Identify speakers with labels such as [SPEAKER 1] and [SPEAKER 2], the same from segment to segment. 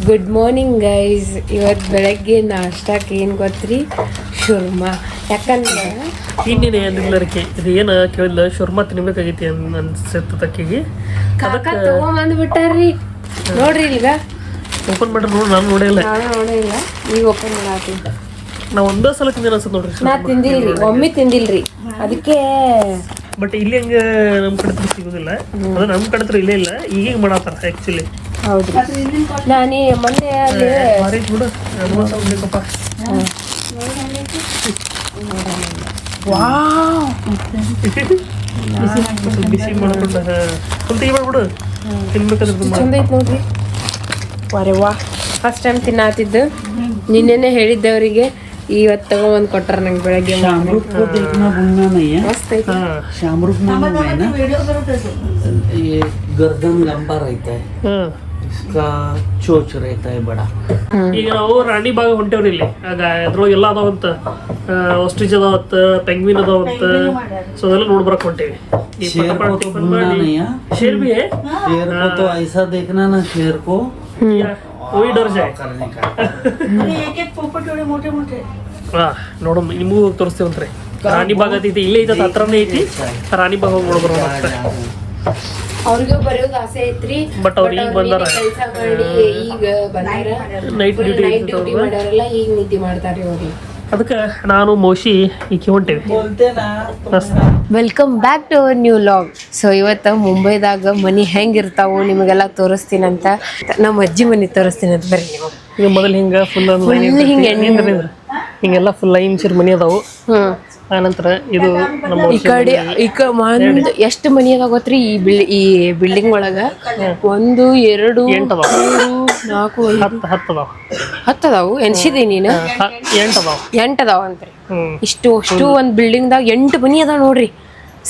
[SPEAKER 1] Good morning guys. ಇವತ್ತು ಬೆಳಗ್ಗೆ ನಾಷ್ಟಾಕ್ಕೆ ಏನು ಗೊತ್ತ್ರಿ? ಶುರ್ಮಾ. ಯಾಕಂದ್ರೆ
[SPEAKER 2] ಇನ್ನೇನು ಏನಿಲ್ಲರಕ್ಕೆ ಇದು ಏನು ಕೇಳಿಲ್ಲ, ಶುರ್ಮಾ ತಿನ್ಬೇಕಾಗೈತಿ ಅನ್ಸುತ್ತೆ ಅಕ್ಕಿಗೆ.
[SPEAKER 1] ಕಾಕ ತಗೊಂಬಂದು ಬಿಟ್ಟಾರ್ರಿ. ನೋಡ್ರಿ ಈಗ
[SPEAKER 2] ಓಪನ್ ಮಾಡ್ರಿ. ನೋಡಿ, ನಾನು ನೋಡಿಲ್ಲ.
[SPEAKER 1] ಈಗ ಓಪನ್ ಮಾಡತ್ತೀನಿ.
[SPEAKER 2] ನಾವು ಒಂದೇ ಸಲ ತಿಂದಿನ ಅನ್ಸುತ್ತೆ ನೋಡ್ರಿ.
[SPEAKER 1] ನಾ ತಿಂದಿಲ್ರಿ, ಒಮ್ಮೆ ತಿಂದಿಲ್ರಿ, ಅದಕ್ಕೆ.
[SPEAKER 2] ಬಟ್ ಇಲ್ಲಿ ಹಂಗೆ ನಮ್ಮ ಕಡೆ ಸಿಗೋದಿಲ್ಲ. ಅದು ನಮ್ಮ ಕಡೆ ಇಲ್ಲೇ ಇಲ್ಲ, ಈಗೀಗ ಮಾಡತ್ತಾರ ಆ್ಯಕ್ಚುಲಿ.
[SPEAKER 1] ಹೌದು, ನಾನು ಮೊನ್ನೆ ಅಲ್ಲಿ
[SPEAKER 2] ಬಿಡು ಅನುಭವ ಬೇಕಪ್ಪ. ಬಿಸಿ ಮಾಡ್ಕೊಂಡು ಸ್ವಲ್ಪ ಮಾಡ್ಬಿಡು, ತಿನ್ಬೇಕಾದ್ರೆ
[SPEAKER 1] ಚಂದ ಐತೆ ನೋಡ್ರಿ. ವಾರೆ ವಾ, ಫಸ್ಟ್ ಟೈಮ್ ತಿನ್ನತ್ತಿದ್ದು. ನಿನ್ನೆನೆ ಹೇಳಿದ್ದವರಿಗೆ, ಇವತ್ತು ತಗೊಂಬಂದು ಕೊಟ್ಟಾರ ನಂಗೆ ಬೆಳಗ್ಗೆ. मस्त है
[SPEAKER 3] शामरुख मालूम है ना, ये गर्दन लंबा रहता है, इसका चोच रहता है बड़ा.
[SPEAKER 2] ಈಗ ನಾವು ರಾಣಿ ಬಾಗ ಹೊಂಟೇವ್ರಿ. ಇಲ್ಲಿ ಆಗ ಅದ್ರೊಳಗೆ ಎಲ್ಲ ಅದಾವಂತ, ಆಸ್ಟ್ರಿಚ್ ಅದಾವತ್ತ, ಪೆಂಗ್ವಿನ್ ಅದಾವಂತ. ಸೊ ಅದೆಲ್ಲ ನೋಡ್ಬರಕ್ ಹೊಂಟೇವಿ.
[SPEAKER 3] शेर को तो भूलना नहीं है.
[SPEAKER 2] शेर भी है.
[SPEAKER 3] शेर को तो ऐसा देखना ना, शेर को
[SPEAKER 2] वही डर जाए
[SPEAKER 3] करने का.
[SPEAKER 4] एक पोपट एवढे मोठे मोठे.
[SPEAKER 2] ಹಾ, ನೋಡು, ನಿಮಗೂ ತೋರಿಸ್ತೇವಂತ್ರಿ. ರಾಣಿ ಬಾಗ್ ಐತಿ, ಇಲ್ಲೇ ಐತಿ, ಹತ್ರನೇ ಐತಿ. ರಾಣಿ ಬಾಗ್ ಹೋಗಿ ನೋಡ್ಬರೋ.
[SPEAKER 1] ಅವ್ರಿಗೂ ಬರೋದು ಆಸೆ ಐತ್ರಿ.
[SPEAKER 2] ಬಟ್ ಅವ್ರು ಈಗ ಬಂದಾರ,
[SPEAKER 1] ಕೆಲಸ ಮಾಡಿ ಈಗ ಬಂದಾರ.
[SPEAKER 2] ನೈಟ್
[SPEAKER 1] ಡ್ಯೂಟಿ ಮಾಡೋರೆಲ್ಲ ಈಗ ನಿದ್ದೆ ಮಾಡ್ತಾರೆ ಅವ್ರಿಗೆ.
[SPEAKER 2] ಅದಕ್ಕೆ ನಾನು ಮೋಶಿ ಈಕೆ ಹೊಂಟೇವಿ.
[SPEAKER 3] बोलते ना
[SPEAKER 1] welcome back to our new vlog. So ಇವತ್ತು ಮುಂಬೈದಾಗ ಮನಿ ಹೆಂಗಿರ್ತಾವು ನಿಮಗೆಲ್ಲ ತೋರಿಸ್ತೀನಂತ. ನಮ್ಮ ಅಜ್ಜಿ ಮನೆ ತೋರಿಸ್ತೀನಂತ ಬರ್ರಿ ನೀವು.
[SPEAKER 2] ಈಗ ಮೊದಲು ಹಿಂಗೆ ಫುಲ್ ಹಿಂಗೆಲ್ಲ ಫುಲ್ ಲೈನ್ ಸೇರಿ ಮನಿ ಅದಾವು. ಆನಂತರ ಇದು ನಮ್ಮ
[SPEAKER 1] ಈ ಕಡೆ ಒಂದು ಎಷ್ಟು ಮನಿ ಅದಾವ ಗೊತ್ತ್ರಿ ಈ ಬಿಲ್ಡಿಂಗ್ ಒಳಗ? 1 2 3 4
[SPEAKER 2] ಹತ್ತು ಅದಾವ.
[SPEAKER 1] 10 ಅದಾವು. ಎನ್ಸಿದಿ ನೀನು? 8 ಅದಾವ ಅಂತ್ರಿ. ಅಷ್ಟು ಒಂದ್ ಬಿಲ್ಡಿಂಗ್ ದಾಗ 8 ಮನಿ ಅದಾವ ನೋಡ್ರಿ.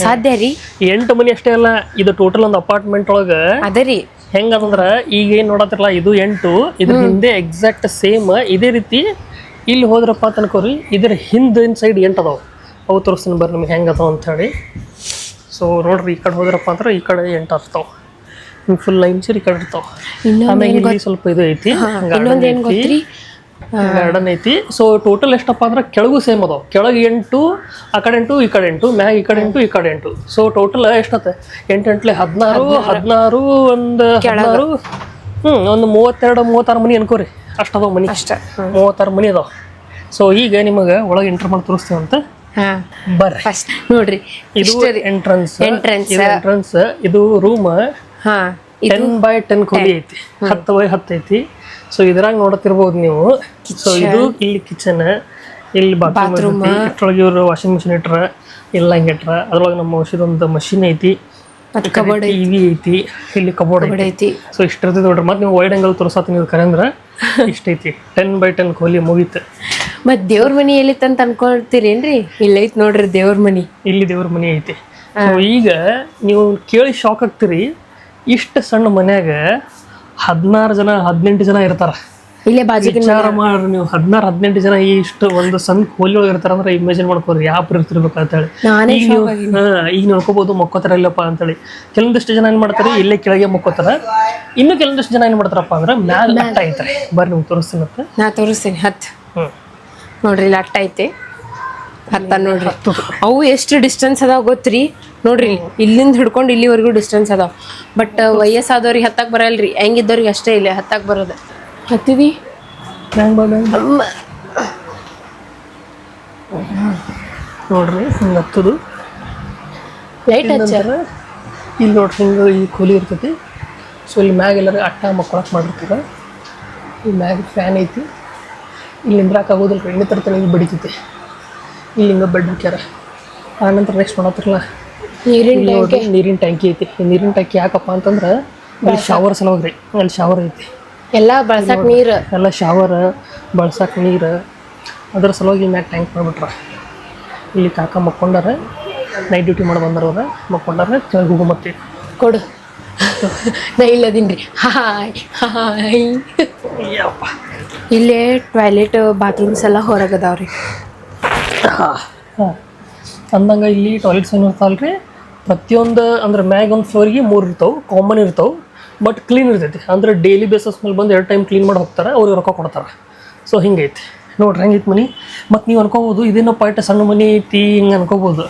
[SPEAKER 1] ಸಾಧ್ಯ ರೀ?
[SPEAKER 2] 8 ಮನಿ ಅಷ್ಟೇ ಅಲ್ಲ, ಇದು ಟೋಟಲ್ ಒಂದು ಅಪಾರ್ಟ್ಮೆಂಟ್ ಒಳಗ
[SPEAKER 1] ಅದರಿ.
[SPEAKER 2] ಹೆಂಗಂದ್ರ ಈಗ ಏನ್ ನೋಡತ್ತಿರಲ್ಲ, ಇದು 8, ಇದ್ರ ಹಿಂದೆ ಎಕ್ಸಾಕ್ಟ್ ಸೇಮ್ ಇದೇ ರೀತಿ ಇಲ್ಲಿ ಹೋದ್ರಪ್ಪ ಅಂತ ಅನ್ಕೋರಿ. ಇದ್ರ ಹಿಂದಿನ ಸೈಡ್ 8 ಅದಾವ. ಅವು ತೋರಿಸ್ತೀನಿ ಬರ್ರಿ ನಿಮ್ಗೆ ಹೆಂಗೆ ಅದಾವ ಅಂತ ಹೇಳಿ. ಸೊ ನೋಡ್ರಿ, ಈ ಕಡೆ ಹೋದ್ರಪ್ಪ ಅಂದ್ರೆ ಈ ಕಡೆ 8 ಆಗ್ತಾವ. ಫುಲ್ ಲೈನ್ ಸೇರಿ ಈ ಕಡೆ ಇರ್ತಾವ. ಆಮೇಲೆ ಇಲ್ಲಿ ಸ್ವಲ್ಪ ಇದು ಐತಿ, ಗಾರ್ಡನ್ ಐತಿ. ಸೊ ಟೋಟಲ್ ಎಷ್ಟಪ್ಪ ಅಂದ್ರೆ ಕೆಳಗೂ ಸೇಮ್ ಅದಾವ. ಕೆಳಗೆ 8, ಆ ಕಡೆ 8, ಈ ಕಡೆ 8, ಮ್ಯಾಗ ಈ ಕಡೆ 8, ಈ ಕಡೆ 8. So total ಎಷ್ಟತ್ತೆ? 8 8 16 ಒಂದು 16, ಒಂದು 32 36 ಮನಿ ಅನ್ಕೋರಿ. ಅಷ್ಟು ಅದಾವ ಮನಿ, ಅಷ್ಟ 36 ಮನಿ ಅದಾವ. ಸೊ ಈಗ ನಿಮಗೆ ಒಳಗೆ ಎಂಟರ್ ಮಾಡಿ ತೋರಿಸ್ತೇವಂತ ಬರ್ರಿ.
[SPEAKER 1] ಫಸ್ಟ್ ನೋಡ್ರಿ,
[SPEAKER 2] ಇದು ಎಂಟ್ರನ್ಸ್. ಇದು ರೂಮ್ 10x10 ಖೋಲಿ ಐತಿ, 10x10 ಐತಿ. ಸೊ ಇದ್ರಾಗ ನೋಡತಿರ್ಬೋದು ನೀವು. ಸೊ ಇದು ಇಲ್ಲಿ ಕಿಚನ್, ಇಲ್ಲಿ ಬಾತ್ರೂಮ್, ಇಷ್ಟೊಳಗೆ ಇವರು ವಾಷಿಂಗ್ ಮಿಷಿನ್ ಇಟ್ರ, ಎಲ್ಲ ಹಿಂಗೆ ಇಟ್ರ. ಅದ್ರೊಳಗೆ ನಮ್ಮ ಔಷಧೊಂದು ಮಷಿನ್ ಐತಿ, ಟಿವಿ ಐತಿ, ಇಲ್ಲಿ ಕಬೋರ್ಡ್ ಐತಿ. ಸೊ ಇಷ್ಟ ಇರ್ತೈತಿ ನೋಡ್ರಿ. ಮತ್ತೆ ನೀವು ವೈಡ್ ಆಂಗಲ್ ತೋರಿಸತ್ತೀನಿ ಕರೆ ಅಂದ್ರೆ ಇಷ್ಟ ಐತಿ. 10x10 ಖೋಲಿ ಮುಗೀತು.
[SPEAKER 1] ಮತ್ ದೇವ್ರ ಮನಿ ಎಲ್ಲಿತ್ತು ಅಂತ ಅನ್ಕೊಳ್ತೀರೇನ್ರಿ? ಇಲ್ಲ ಐತಿ ನೋಡ್ರಿ ದೇವ್ರ ಮನಿ. ಇಲ್ಲಿ ದೇವ್ರ ಮನಿ ಐತಿ. ಸೊ ಈಗ ನೀವು ಕೇಳಿ ಶಾಕ್ ಆಗ್ತೀರಿ, ಇಷ್ಟು ಸಣ್ಣ ಮನ್ಯಾಗ 16 ಜನ 18 ಜನ ಇರ್ತಾರ. ಇಲ್ಲೇ ಬಾಜು
[SPEAKER 2] ವಿಚಾರ ಮಾಡ್ರಿ ನೀವು, 16 18 ಜನ ಇಷ್ಟು ಒಂದು ಸಣ್ಣ ಕೋಲಿ ಒಳಗೆ ಇರ್ತಾರ ಅಂದ್ರೆ ಇಮ್ಯಾಜಿನ್ ಮಾಡ್ಕೋರಿ ಯಾವ ಇರ್ತಿರ್ಬೇಕಂತ ಹೇಳಿ. ಈಗ ನೋಡ್ಕೋಬಹುದು ಮಕ್ಕೋತಾರ ಇಲ್ಲಪ್ಪ ಅಂತೇಳಿ. ಕೆಲವೊಂದಿಷ್ಟು ಜನ ಏನ್ ಮಾಡ್ತಾರೆ, ಇಲ್ಲೇ ಕೆಳಗೆ ಮಕ್ಕೋತಾರ. ಇನ್ನು ಕೆಲವೊಂದಿಷ್ಟು ಜನ ಏನ್ ಮಾಡ್ತಾರಪ್ಪ ಅಂದ್ರೆ ಮ್ಯಾಲ ಅಟ್ಟ ಐತಾರೆ. ಬರ್ರಿ ನೀವು ತೋರಿಸ್ತೀನಿ.
[SPEAKER 1] ನಾ ತೋರಿಸ್ತೀನಿ. 10 ನೋಡ್ರಿ, ಇಲ್ಲಿ ಅಟ್ಟ ಐತೆ. 10 ನೋಡ್ರಿ. ಅವು ಎಷ್ಟು ಡಿಸ್ಟೆನ್ಸ್ ಅದಾವ ಗೊತ್ತ್ರಿ? ನೋಡ್ರಿ, ಇಲ್ಲಿಂದ ಹಿಡ್ಕೊಂಡು ಇಲ್ಲಿವರೆಗೂ ಡಿಸ್ಟೆನ್ಸ್ ಅದಾವ. ಬಟ್ ವಯಸ್ಸಾದವ್ರಿಗೆ ಹತ್ತಕ್ಕೆ ಬರಲ್ರಿ, ಹೆಂಗಿದ್ದವ್ರಿಗೆ ಅಷ್ಟೇ ಇಲ್ಲಿ ಹತ್ತಕ್ಕೆ ಬರೋದು. ಹತ್ತಿವಿ
[SPEAKER 2] ನೋಡ್ರಿ, ಹಿಂಗೆ ಹತ್ತದು
[SPEAKER 1] ಲೈಟ್ ಹಚ್ಚಾರ.
[SPEAKER 2] ಇಲ್ಲಿ ನೋಡ್ರಿ, ಹಿಂಗೆ ಈ ಕೂಲಿ ಇರ್ತೈತಿ. ಸೊ ಇಲ್ಲಿ ಮ್ಯಾಗ ಎಲ್ಲರೂ ಅಟ್ಟ ಮಕ್ಕೊಳಕ್ಕೆ ಮಾಡಿರ್ತೀರ. ಇಲ್ಲಿ ಮ್ಯಾಗ ಫ್ಯಾನ್ ಐತಿ. ಇಲ್ಲಿ ನಿಂದ್ರಾಕಾಗೋದಿಲ್ಲ, ಎಣ್ಣೆ ತರ್ತಾನೆ ಇಲ್ಲಿ ಬಡಿತೈತಿ. ಇಲ್ಲಿ ಹಿಂಗೆ ಬೆಡ್ ಹಾಕ್ಯಾರ. ಆನಂತರ ನೆಕ್ಸ್ಟ್ ಮಾಡತ್ತಿರಲ್ಲ, ನೀರಿನ ಟ್ಯಾಂಕಿ ಐತಿ. ಈ ನೀರಿನ ಟ್ಯಾಂಕಿ ಯಾಕಪ್ಪ ಅಂತಂದ್ರೆ ಅಲ್ಲಿ ಶವರ್ ಸಲುವಾಗಿ. ಅಲ್ಲಿ ಶವರ್ ಐತಿ,
[SPEAKER 1] ಎಲ್ಲ ಬಳಸಕ್ಕೆ ನೀರು,
[SPEAKER 2] ಎಲ್ಲ ಶವರ್ ಬಳಸಕ್ಕೆ ನೀರು. ಅದ್ರ ಸಲುವಾಗಿ ಮ್ಯಾಗ ಟ್ಯಾಂಕ್ ಮಾಡಿಬಿಟ್ರ. ಇಲ್ಲಿ ಕಾಕ ಮಕ್ಕೊಂಡಾರ, ನೈಟ್ ಡ್ಯೂಟಿ ಮಾಡಿ ಬಂದವ್ರ ಮಕ್ಕೊಂಡಾರ. ಕೆಳಗೆ ಹೋಗೋ ಮತ್ತೆ
[SPEAKER 1] ಕೊಡು, ನಾ ಇಲ್ಲದೀನಿ ರೀ. Hi hi.
[SPEAKER 2] ಯಪ್ಪ,
[SPEAKER 1] ಇಲ್ಲೇ ಟಾಯ್ಲೆಟ್ ಬಾತ್ರೂಮ್ಸ್ ಎಲ್ಲ ಹೊರಗದಾವ್ರಿ.
[SPEAKER 2] ಅಂದಂಗೆ ಇಲ್ಲಿ ಟಾಯ್ಲೆಟ್ಸ್ ಏನು ಇರ್ತಾವಲ್ಲ ರೀ, ಪ್ರತಿಯೊಂದು ಅಂದ್ರೆ ಮ್ಯಾಗ ಒಂದು ಫ್ಲೋರಿಗೆ 3 ಇರ್ತಾವೆ, ಕಾಮನ್ ಇರ್ತಾವೆ. ಬಟ್ ಕ್ಲೀನ್ ಇರ್ತೈತಿ ಅಂದ್ರೆ ಡೈಲಿ ಬೇಸಸ್ ಮೇಲೆ ಬಂದು 2 ಟೈಮ್ ಕ್ಲೀನ್ ಮಾಡಿ ಹೋಗ್ತಾರೆ, ಅವ್ರಿಗೆ ರೊಕ್ಕ ಕೊಡ್ತಾರೆ. ಸೊ ಹಿಂಗೈತಿ ನೋಡ್ರಿ, ಹೆಂಗೈತಿ ಮನಿ. ಮತ್ತು ನೀವು ಅನ್ಕೋಬೋದು ಇದೇನೋ ಪಾಯಿಂಟ್ ಸಣ್ಣ ಮನಿ ಐತಿ ಹಿಂಗೆ ಅನ್ಕೋಬೋದು.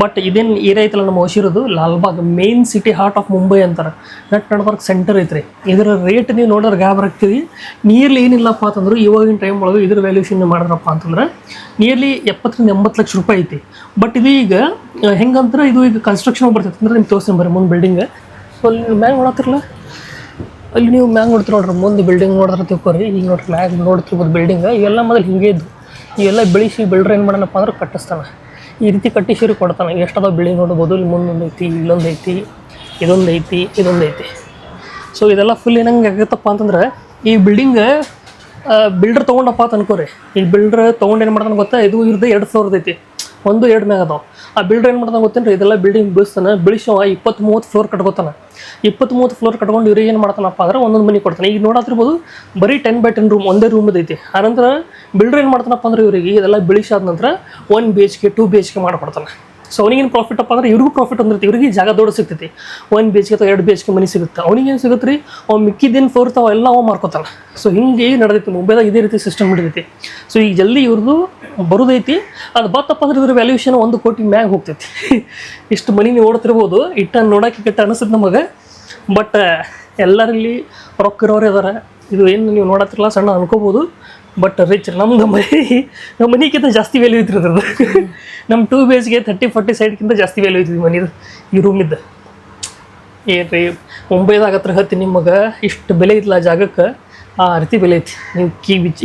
[SPEAKER 2] ಬಟ್ ಇದೇನು ಏರಿಯಾ ಐತಲ್ಲ ನಮ್ಮ ಹೊಸಿರೋದು Lalbagh, main city heart of Mumbai ಅಂತಾರೆ. ನಟ್ ನಡ್ಬರ್ಕ್ ಸೆಂಟರ್ ಐತ್ರಿ. ಇದರ ರೇಟ್ ನೀವು ನೋಡಿದ್ರೆ ಗಾಬರಿ ಆಗ್ತೀವಿ. ನಿಯರ್ಲಿ ಏನಿಲ್ಲಪ್ಪ ಅಂತಂದ್ರೆ ಇವಾಗಿನ ಟೈಮ್ ಒಳಗೆ ಇದ್ರ ವ್ಯಾಲ್ಯೂಷನ್ ಮಾಡಿದ್ರಪ್ಪ ಅಂತಂದ್ರೆ ನಿಯರ್ಲಿ 70-80 ಲಕ್ಷ ರೂಪಾಯಿ ಐತಿ. ಬಟ್ ಇದು ಈಗ ಹೆಂಗಂದ್ರೆ ಇದು ಈಗ ಕನ್ಸ್ಟ್ರಕ್ಷನ್ ಬರ್ತೈತೆ ಅಂದ್ರೆ ನಿಮ್ಗೆ ತೋರಿಸ್ತೀನಿ ಬರ್ರಿ ಮುಂದೆ ಬಿಲ್ಡಿಂಗ್. ಸೊ ಅಲ್ಲಿ ಮ್ಯಾಗ್ ನೋಡತ್ತಿರಲ್ಲ, ಅಲ್ಲಿ ನೀವು ಮ್ಯಾಗ್ ನೋಡ್ತೀರ ನೋಡ್ರಿ, ಮುಂದೆ ಬಿಲ್ಡಿಂಗ್ ನೋಡಿದ್ರೆ ತಿಳ್ಕೊರಿ. ಈಗ ನೋಡ್ರಿ ಮ್ಯಾಗ್ ನೋಡ್ತಿರ್ಬೋದು ಬಿಲ್ಡಿಂಗ್. ಇವೆಲ್ಲ ಮೊದಲು ಹಿಂಗೆ ಇದ್ದು ಇವೆಲ್ಲ ಬೆಳೆಸಿ ಬಿಲ್ಡ್ರ್ ಏನು ಮಾಡೋಣಪ್ಪ ಅಂದ್ರೆ ಕಟ್ಟಿಸ್ತಾನೆ. ಈ ರೀತಿ ಕಟ್ಟಿಸಿರಿ ಕೊಡ್ತಾನೆ. ಎಷ್ಟದಾವ ಬಿಲ್ಡಿಂಗ್ ನೋಡ್ಬೋದು, ಇಲ್ಲಿ ಮುಂದೊಂದು ಐತಿ, ಇಲ್ಲೊಂದು ಐತಿ, ಇದೊಂದು ಐತಿ, ಇದೊಂದು ಐತಿ. ಸೊ ಇದೆಲ್ಲ ಫುಲ್ ಏನಂಗೆ ಆಗತ್ತಪ್ಪ ಅಂತಂದ್ರೆ ಈ ಬಿಲ್ಡಿಂಗ್ ಬಿಲ್ಡರ್ ತೊಗೊಂಡಪ್ಪ ಅಂತ ಅನ್ಕೋರಿ. ಈ ಬಿಲ್ಡ್ರ್ ತೊಗೊಂಡು ಏನು ಮಾಡ್ತಾನೆ ಗೊತ್ತಾ, ಇದು ಇರೋದು 2 ಫ್ಲೋರ್ದು ಐತಿ, 1-2 ಮ್ಯಾಗ ಅದಾವ. ಆ ಬಿಲ್ಡರ್ ಏನು ಮಾಡ್ತಾನೆ ಗೊತ್ತೇನು ರೀ, ಇದೆಲ್ಲ ಬಿಲ್ಡಿಂಗ್ ಬೆಳೆಸ್ತಾನೆ, ಬೆಳೆಸೋ 20-30 ಫ್ಲೋರ್ ಕಟ್ಕೋತಾನೆ. 20-30 ಫ್ಲೋರ್ ಕಟ್ಕೊಂಡು ಇವ್ರಿಗೆ ಏನು ಮಾಡ್ತಾನಪ್ಪ ಅಂದ್ರೆ ಒಂದೊಂದು ಮನೆ ಕೊಡ್ತಾನೆ. ಈಗ ನೋಡತ್ತಿರ್ಬೋದು ಬರೀ 10x10 ರೂಮ್, ಒಂದೇ ರೂಮದ ಐತಿ. ಆನಂತರ ಬಿಲ್ಡರ್ ಏನು ಮಾಡ್ತಾನಪ್ಪ ಅಂದ್ರೆ ಇವರಿಗೆ ಇದೆಲ್ಲ ಬೆಳೆಸಾದ ನಂತರ 1 BHK 2 BHK ಮಾಡಿಕೊಡ್ತಾನೆ. ಸೊ ಅವನಿಗೇನು ಪ್ರಾಫಿಟ್ ಅಪ್ಪ ಅಂದ್ರೆ ಇವ್ರಿಗೂ ಪ್ರಾಫಿಟ್ ಅಂದಿರ್ತಿ, ಇವ್ರಿಗೆ ಜಾಗ ದೊಡ್ಡ ಸಿಗ್ತೈತಿ. 1 BHK ಅಥವಾ 2 BHK ಮನೆ ಸಿಗುತ್ತೆ. ಅವ್ನಿಗೇನು ಸಿಗುತ್ತೆ ರೀ, ಅವ್ನು ಮಿಕ್ಕಿದ್ದೇನು ಫ್ಲೋರ್ ತಾವ ಎಲ್ಲ ಅವ ಮಾರ್ಕೋತಾನೆ. ಸೊ ಹಿಂಗೆ ನಡೆದೈತಿ ಮುಂಬೈದಾಗ, ಇದೇ ರೀತಿ ಸಿಸ್ಟಮ್ ಹಿಡಿದೈತಿ. ಸೊ ಈಗ ಜಲ್ದಿ ಇವ್ರದ್ದು ಬರೋದೈತಿ. ಅದು ಬತ್ತಪ್ಪ ಅಂದ್ರೆ ಇದ್ರ ವ್ಯಾಲ್ಯೂಷನ್ 1 ಕೋಟಿ ಮ್ಯಾಗ ಹೋಗ್ತೈತಿ. ಇಷ್ಟು ಮನಿ ನೀವು ಓಡ್ತಿರ್ಬೋದು, ಇಟ್ಟ ನೋಡೋಕೆ ಕೆಟ್ಟ ಅನಿಸುತ್ತೆ ನಮಗೆ. ಬಟ್ ಎಲ್ಲರಲ್ಲಿ ರೊಕ್ಕ ಇರೋರು ಇದಾರೆ. ಇದು ಏನು ನೀವು ನೋಡತ್ತಿರಲ್ಲ ಸಣ್ಣ ಅನ್ಕೋಬೋದು, ಬಟ್ ರಿಚ್. ನಮ್ಮ ಮನಿಗಿಂತ ಜಾಸ್ತಿ ವ್ಯಾಲ್ಯೂ ಐತ್ರಿ ಅದ್ರದ್ದು. ನಮ್ಮ 2 BHK 30-40 ಸೈಡ್ಗಿಂತ ಜಾಸ್ತಿ ವ್ಯಾಲ್ಯೂ ಐತಿ ಮನಿದು, ಈ ರೂಮಿದ್ದು. ಏನು ರೀ ಮುಂಬೈದಾಗ ಹತ್ರ ಹತ್ತಿ ನಿಮಗೆ ಇಷ್ಟು ಬೆಲೆ ಐತಿಲ್ಲ ಜಾಗಕ್ಕೆ, ಆ ರೀತಿ ಬೆಲೆ ಐತಿ. ನೀವು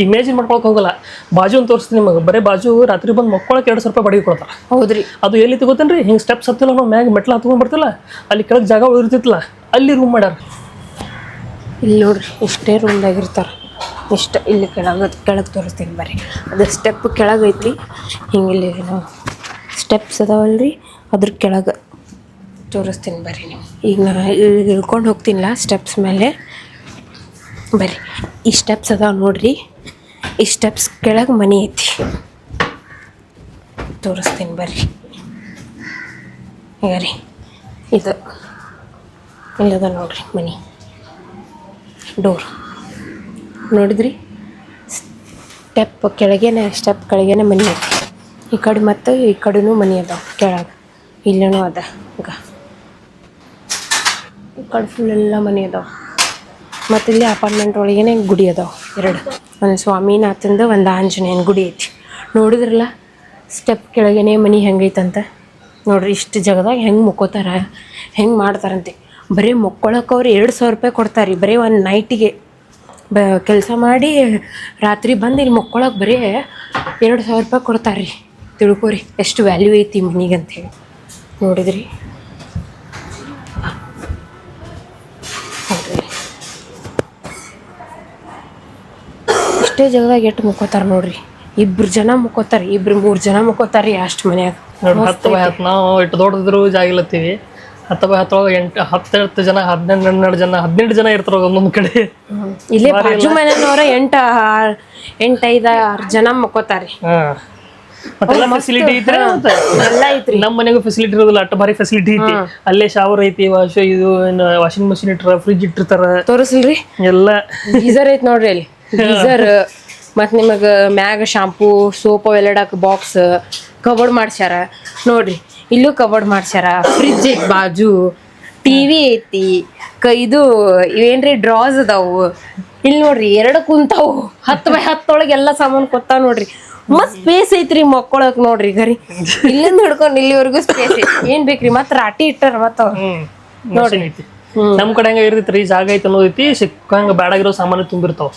[SPEAKER 2] ಇಮ್ಯಾಜಿನ್ ಮಾಡ್ಕೊಳಕ್ಕೆ ಹೋಗಲ್ಲ. ಬಾಜು ಅಂತ ತೋರಿಸ್ತೀನಿ ನಿಮಗೆ, ಬರೀ ಬಾಜು ರಾತ್ರಿ ಬಂದು ಮಕ್ಕೊಳಕ್ಕೆ 200 ರೂಪಾಯಿ ಬಾಡಿಗೆ ಕೊಡ್ತಾರೆ.
[SPEAKER 1] ಹೌದ್ರಿ.
[SPEAKER 2] ಅದು ಎಲ್ಲಿ ತಗೋತೇನೆ ರೀ, ಹಿಂಗೆ ಸ್ಟೆಪ್ಸ್ ಹತ್ತಿಲ್ಲ ನಾವು ಮ್ಯಾಗ ಮೆಟ್ಲ ಹತ್ಕೊಂಡು ಬರ್ತಿಲ್ಲ, ಅಲ್ಲಿ ಕೆಳಗೆ ಜಾಗ ಉಳಿರ್ತಿತ್ತಲ್ಲ, ಅಲ್ಲಿ ರೂಮ್ ಮಾಡ್ಯಾರ.
[SPEAKER 1] ಇಲ್ಲಿ ನೋಡ್ರಿ ಇಷ್ಟೇ ರೂಮ್ದಾಗಿರ್ತಾರೆ. ಇಷ್ಟು ಇಲ್ಲಿ ಕೆಳಗೆ ತೋರಿಸ್ತೀನಿ ಬರ್ರಿ. ಅದು ಸ್ಟೆಪ್ ಕೆಳಗೈತಿ. ಹಿಂಗಿಲ್ಲಿ ನಾವು ಸ್ಟೆಪ್ಸ್ ಅದಾವಲ್ರಿ, ಅದ್ರ ಕೆಳಗೆ ತೋರಿಸ್ತೀನಿ ಬರ್ರಿ. ನೀವು ಈಗ ನಾನು ಇಳ್ಕೊಂಡು ಹೋಗ್ತೀನಿಲ್ಲ ಸ್ಟೆಪ್ಸ್ ಮೇಲೆ, ಬರ್ರಿ. ಈ ಸ್ಟೆಪ್ಸ್ ಅದಾವ ನೋಡ್ರಿ, ಈ ಸ್ಟೆಪ್ಸ್ ಕೆಳಗೆ ಮನೆ ಐತಿ, ತೋರಿಸ್ತೀನಿ ಬರ್ರಿ. ಈಗ ರೀ ಇದು ಇಲ್ಲದ ನೋಡ್ರಿ ಮನೆ ಡೋರ್ ನೋಡಿದ್ರಿ. ಸ್ಟೆಪ್ ಕೆಳಗೇನೆ ಮನೆ ಐತಿ. ಈ ಕಡೆ ಮತ್ತು ಈ ಕಡೆನೂ ಮನೆ ಅದಾವ ಕೆಳಗೆ, ಇಲ್ಲೂ ಅದ. ಈಗ ಈ ಕಡೆ ಫುಲ್ ಎಲ್ಲ ಮನೆ ಅದಾವ. ಮತ್ತು ಇಲ್ಲಿ ಅಪಾರ್ಟ್ಮೆಂಟ್ ಒಳಗೇನೆ ಗುಡಿ ಅದಾವ 2. ಒಂದು ಸ್ವಾಮಿನಾಥಂದು, ಒಂದು ಆಂಜನೇಯನ ಗುಡಿ ಐತಿ. ನೋಡಿದ್ರಲ್ಲ ಸ್ಟೆಪ್ ಕೆಳಗೇನೆ ಮನೆ ಹೆಂಗೈತಂತ ನೋಡ್ರಿ. ಇಷ್ಟು ಜಾಗದಾಗ ಹೆಂಗೆ ಮುಕ್ಕೋತಾರ, ಹೆಂಗೆ ಮಾಡ್ತಾರಂತೆ. ಬರೀ ಮುಕ್ಕೊಳಕ್ಕೆ ಅವ್ರು 200 ರೂಪಾಯಿ ಕೊಡ್ತಾರೆ ರೀ, ಬರೀ ಒಂದು ನೈಟಿಗೆ. ಕೆಲಸ ಮಾಡಿ ರಾತ್ರಿ ಬಂದು ಇಲ್ಲಿ ಮುಕ್ಕೊಳಕ್ಕೆ ಬರೀ 200 ರೂಪಾಯಿ ಕೊಡ್ತಾರೆ ರೀ. ತಿಳ್ಕೊರಿ ಎಷ್ಟು ವ್ಯಾಲ್ಯೂ ಐತಿ ಮನಿಗೆ ಅಂಥೇಳಿ. ನೋಡಿದ್ರಿ ಹೌದ್ರಿ, ಇಷ್ಟೇ ಜಾಗದಾಗ ಎಷ್ಟು ಮುಕ್ಕೋತಾರೆ ನೋಡ್ರಿ. 2 ಜನ ಮುಕ್ಕೋತಾರೆ, 2-3 ಜನ ಮುಕ್ಕೋತಾರೆ ರೀ ಅಷ್ಟು ಮನ್ಯಾಗ.
[SPEAKER 2] ನೋಡಿ 10 ನಾವು ಇಟ್ಟು ದೊಡ್ಡದಿದ್ರು ಜಾಗ ಇಲ್ಲತ್ತೀವಿ. 10 ಜನ 12 ಜನ 18 ಜನ ಇರ್ತಾರ ಒಂದೊಂದು ಕಡೆ.
[SPEAKER 1] ಇಲ್ಲೇ ಬಾಜು ಮನೆಯವ್ರ 8-5-6 ಜನ ಮುಕ್ಕೋತಾರೆ.
[SPEAKER 2] ಮತ್ತೆಲ್ಲ ಫೆಸಿಲಿಟಿ ಐತ್ರಿ,
[SPEAKER 1] ಎಲ್ಲ ಐತ್ರಿ.
[SPEAKER 2] ನಮ್ಮ ಮನೆಗೂ ಫೆಸಿಲಿಟಿ ಇರೋದಿಲ್ಲ, ಅಷ್ಟು ಭಾರಿ ಫೆಸಿಲಿಟಿ ಐತಿ. ಅಲ್ಲೇ ಶಾವರ್ ಐತಿ, ವಾಷಿಂಗ್ ಮಷಿನ್ ಇಟ್ಟಾರ, ಫ್ರಿಜ್ ಇಟ್ಟಿರ್ತಾರ.
[SPEAKER 1] ತೋರಿಸಲ್ರಿ
[SPEAKER 2] ಎಲ್ಲ
[SPEAKER 1] ಗೀಸರ್ ಐತಿ ನೋಡ್ರಿ ಅಲ್ಲಿ, ಗೀಸರ್. ಮತ್ತು ನಿಮಗೆ ಮ್ಯಾಗ ಶಾಂಪೂ ಸೋಪ್ ಅವೆಲ್ಲ ಇಡಕ್ಕೆ ಬಾಕ್ಸ್ ಕಬೋರ್ಡ್ ಮಾಡ್ಸ್ಯಾರ ನೋಡ್ರಿ. ಇಲ್ಲೂ ಕಬೋರ್ಡ್ ಮಾಡ್ಸ್ಯಾರ, ಫ್ರಿಜ್ ಐತಿ ಬಾಜು, TV ಐತಿ, ಇದು ಇವೇನ್ರಿ ಡ್ರಾಸ್ ಅದಾವು. ಇಲ್ಲಿ ನೋಡ್ರಿ 2 ಕುಂತಾವು, 10x10 ಒಳಗೆ ಎಲ್ಲ ಸಾಮಾನು ಕೊತ್ತಾವ ನೋಡ್ರಿ. ಮಸ್ತ್ ಸ್ಪೇಸ್ ಐತ್ರಿ ಮಕ್ಕೊಳಕ್ ನೋಡ್ರಿ. ಗರಿ ಇಲ್ಲಿಂದ ಹಿಡ್ಕೊಂಡು ಇಲ್ಲಿವರೆಗೂ ಸ್ಪೇಸ್ ಐತಿ. ಏನ್ ಬೇಕ್ರಿ ಮತ್ತೆ ರಾಟಿ ಇಟ್ಟಾರ ಮತ್ತ
[SPEAKER 2] ನೋಡ್ರಿ. ನಮ್ ಕಡೆ ಹೆಂಗ ಇರ್ತೈತ್ರಿ, ಜಾಗ ಐತಿ ಅನ್ನೋದೈತಿ, ಸಿಕ್ಕಂಗ ಬ್ಯಾಡಾಗಿರೋ ಸಾಮಾನು ತುಂಬಿರ್ತಾವ,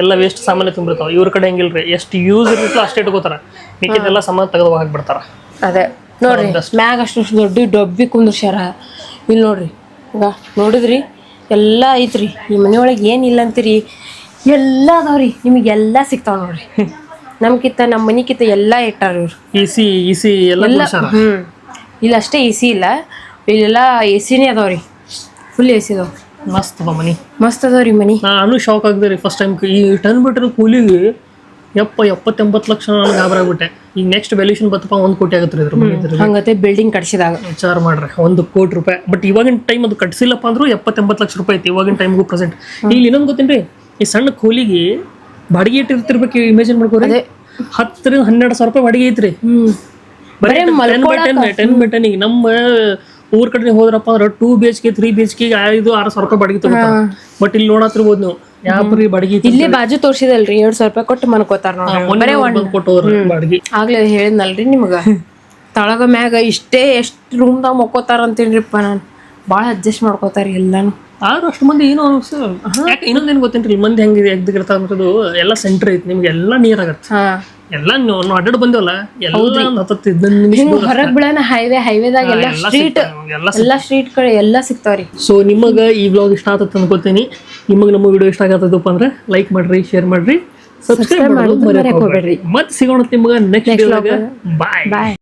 [SPEAKER 2] ಎಲ್ಲ ವೇಸ್ಟ್ ಸಾಮಾನು ತುಂಬಿರ್ತಾವ. ಇವ್ರ ಕಡೆ ಹೆಂಗಿಲ್ರಿ, ಎಷ್ಟು ಯೂಸ್ ಇರ್ತೈತಲ್ಲ ಅಷ್ಟೇ ಇಟ್ಕೋತಾರ, ಮಿಕ್ಕಿದೆಲ್ಲ ಸಾಮಾನು ತೆಗೆದು ಹಾಕ್ಬಿಡ್ತಾರ.
[SPEAKER 1] ಅದೇ ನೋಡ್ರಿ ಮ್ಯಾಗ ಅಷ್ಟು ದೊಡ್ಡ ಡಬ್ಬಿ ಕುಂದ್ರಸ್ಯಾರ. ಇಲ್ಲಿ ನೋಡ್ರಿ ಈಗ ನೋಡಿದ್ರಿ ಎಲ್ಲ ಐತ್ರಿ. ಈ ಮನೆಯೊಳಗೆ ಏನಿಲ್ಲ ಅಂತೀರಿ, ಎಲ್ಲ ಅದಾವ್ರಿ, ನಿಮಗೆಲ್ಲ ಸಿಗ್ತಾವ ನೋಡ್ರಿ. ನಮ್ಮ ಮನಿಕಿತ್ತ ಎಲ್ಲ ಇಟ್ಟಾರ ಇವ್ರು.
[SPEAKER 2] AC ಎಲ್ಲ
[SPEAKER 1] ಇಲ್ಲ ಅಷ್ಟೇ AC ಇಲ್ಲ, ಇಲ್ಲೆಲ್ಲ ACನೇ ಅದಾವ್ರಿ, ಫುಲ್ AC ಅದಾವ.
[SPEAKER 2] ಮಸ್ತ್ ಅದ ಮನಿ,
[SPEAKER 1] ಮಸ್ತ್ ಅದಾವ್ರಿ ಮನಿ.
[SPEAKER 2] ನಾನು ಶಾಕ್ ಆಗ್ದೆ ರೀ ಫಸ್ಟ್ ಟೈಮ್. ಈ 10 ಕೂಲಿಗೆ 70-80 ಲಕ್ಷ ನಾನು ಗಾಬರಿ ಆಗ್ಬಿಟ್ಟೆ. ಈಗ ನೆಕ್ಸ್ಟ್ ವ್ಯಾಲ್ಯೂಷನ್ ಬತ್ತಪ್ಪ 1 ಕೋಟಿ ಆಗತ್ತೆ ಇದ್ರ ಬಗ್ಗೆ
[SPEAKER 1] ಹಂಗತೆ ಬಿಲ್ಡಿಂಗ್ ಕಟ್ಸಿದಾಗ
[SPEAKER 2] ವಿಚಾರ ಮಾಡ್ರಿ 1 ಕೋಟಿ ರೂಪಾಯಿ. ಬಟ್ ಇವಾಗಿನ ಟೈಮ್ ಅದು ಕಟ್ಸಿಲ್ಲಪ್ಪ ಅಂದ್ರೂ 70-80 ಲಕ್ಷ ರೂಪಾಯಿ ಐತಿ ಇವಾಗಿನ ಟೈಮ್ಗೂ ಪ್ರೆಸೆಂಟ್. ಇಲ್ಲಿ ಇನ್ನೊಂದು ಗೊತ್ತೇನ್ರಿ, ಈ ಸಣ್ಣ ಕೋಲಿಗೆ ಬಾಡಿಗೆ ಇಟ್ಟಿರ್ತಿರ್ಬೇಕು. ಇಮೇಜಿನ್ ಮಾಡ್ಕೋರಿ, 10-12 ಸಾವಿರ ರೂಪಾಯಿ ಬಾಡಿಗೆ ಐತ್ರಿ. ಬರೀ 10/10 ಈಗ ನಮ್ಮ ಊರ್ ಕಡೆ ಹೋದ್ರಪ್ಪ ಅಂದ್ರೆ 2 BHK 3 BHK 5-6 ಸಾವಿರ ರೂಪಾಯಿ ಬಾಡಿಗೆ ತಗೋತಾರ. ಬಟ್ ಇಲ್ಲಿ ನೋಡತ್ತಿರ್ಬೋದು ನೀವು ಯಾವ್ರಿ ಬಾಡಿಗೆ
[SPEAKER 1] ಇಲ್ಲಿ ಬಾಜು ತೋರ್ಸಿದಲ್ರಿ 200 ರೂಪಾಯಿ ಕೊಟ್ಟು ಮನ್ಕೋತಾರ ನೋಡ್ರಿ.
[SPEAKER 2] ಕೊಟ್ಟೋದ್ರ ಬಾಡಿಗೆ
[SPEAKER 1] ಆಗ್ಲೇ ಹೇಳಿದ್ನಲ್ರಿ ನಿಮ್ಗ, ತಳಗ ಮ್ಯಾಗ ಇಷ್ಟೇ ಎಷ್ಟು ರೂಮ್ದಾಗ ಮಕ್ಕೋತಾರ ಅಂತೇನ್ರಿಪ್ಪ. ನಾನು ಭಾಳ ಅಡ್ಜಸ್ಟ್ ಮಾಡ್ಕೋತಾರ ಎಲ್ಲಾನು.
[SPEAKER 2] ಆದ್ರೂ ಅಷ್ಟು ಮಂದಿ ಏನೋ ಅನ್ಸ. ಯಾಕೆ ಇನ್ನೊಂದೇನು ಗೊತ್ತೇನ್ರಿ, ಮಂದಿ ಹೆಂಗಿದೆ ಎಗ್ದಿರ್ತಾವ ಅನ್ನೋದು ಎಲ್ಲ ಸೆಂಟ್ರ್ ಐತಿ, ನಿಮ್ಗೆ ಎಲ್ಲ ನೀರ್ ಆಗತ್ತೆ. ಎಲ್ಲ ನಾವು ಅಡ್ಡಾಡ್ ಬಂದೇವಲ್ಲ, ಎಲ್ಲ
[SPEAKER 1] ಹೊರಗ್ ಬಿಡೋಣ ಹೈವೇದಾಗ ಎಲ್ಲ ಸ್ಟ್ರೀಟ್ ಕಡೆ ಎಲ್ಲ ಸಿಗ್ತಾವ್ರಿ.
[SPEAKER 2] ಸೊ ನಿಮಗ ಈ ವ್ಲಾಗ್ ಇಷ್ಟ ಆಗತ್ತೆ ಅನ್ಕೋತೀನಿ. ನಿಮಗೆ ನಮ್ಮ ವಿಡಿಯೋ ಇಷ್ಟ ಆಗತ್ತದಪ್ಪ ಅಂದ್ರೆ ಲೈಕ್ ಮಾಡ್ರಿ, ಶೇರ್ ಮಾಡ್ರಿ, ಸಬ್ಸ್ಕ್ರೈಬ್ ಮಾಡೋದು ಮರೆಯಕ್ಕೆ ಹೋಗ್ಬೇಡ್ರಿ. ಮತ್ತೆ ಸಿಗೋಣ ನಿಮ್ಗೆ ನೆಕ್ಸ್ಟ್. ಬಾಯ್.